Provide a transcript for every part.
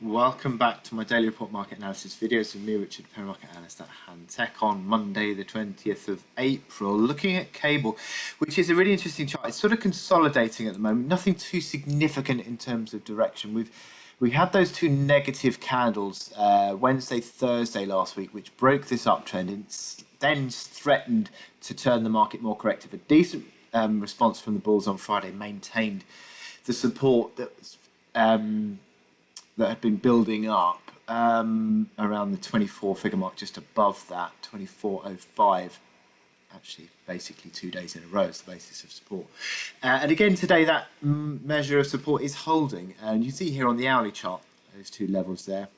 Welcome back to my daily report market analysis videos with me, Richard, market analyst at Hantec, on Monday the 20th of April, looking at cable, which is a really interesting chart. It's sort of consolidating at the moment, nothing too significant in terms of direction. We had those two negative candles Wednesday, Thursday last week, which broke this uptrend and then threatened to turn the market more corrective. A decent response from the bulls on Friday maintained the support that was that had been building up around the 24 figure mark, just above that, 24.05. Actually, basically 2 days in a row is the basis of support. And again today, that measure of support is holding. And you see here on the hourly chart, those two levels there.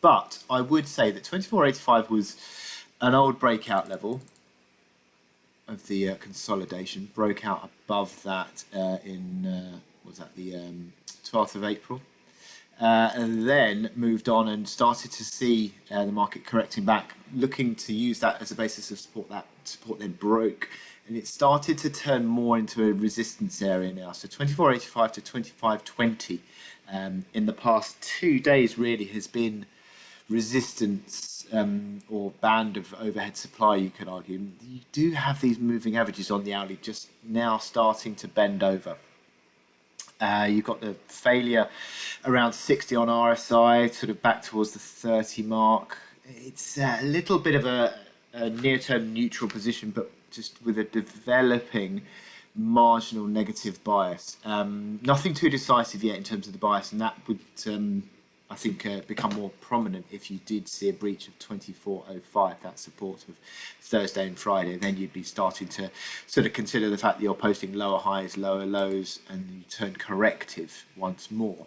But I would say that 24.85 was an old breakout level of the consolidation, broke out above that was that the 12th of April. And then moved on and started to see the market correcting back, looking to use that as a basis of support. That support then broke, and it started to turn more into a resistance area now. So 24.85 to 25.20 in the past 2 days really has been resistance or band of overhead supply, you could argue. You do have these moving averages on the hourly just now starting to bend over. You've got the failure around 60 on RSI, sort of back towards the 30 mark. It's a little bit of a near-term neutral position, but just with a developing marginal negative bias. Nothing too decisive yet in terms of the bias, and that would, I think, become more prominent if you did see a breach of 24.05, that support of Thursday and Friday. Then you'd be starting to sort of consider the fact that you're posting lower highs, lower lows, and you turn corrective once more.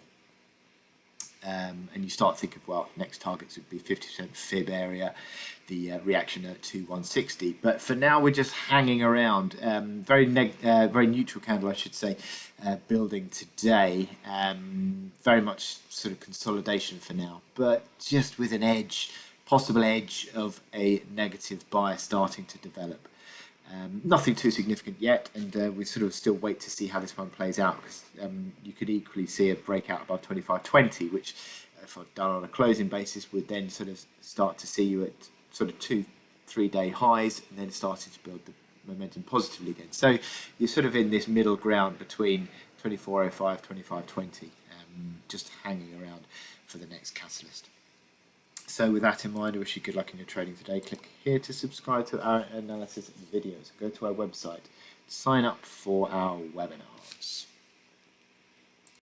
And you start thinking, well, next targets would be 50% fib area, the reaction at 160. But for now, we're just hanging around. Very neutral candle, I should say, building today. Very much sort of consolidation for now, but just with an edge, possible edge of a negative bias starting to develop. Nothing too significant yet, and we sort of still wait to see how this one plays out, because you could equally see a breakout above 25.20, which, if done on a closing basis, would then sort of start to see you at sort of 2-3 day highs, and then starting to build the momentum positively again. So you're sort of in this middle ground between 24.05, 25.20, just hanging around for the next catalyst. So with that in mind, I wish you good luck in your trading today. Click here to subscribe to our analysis videos. Go to our website, sign up for our webinars.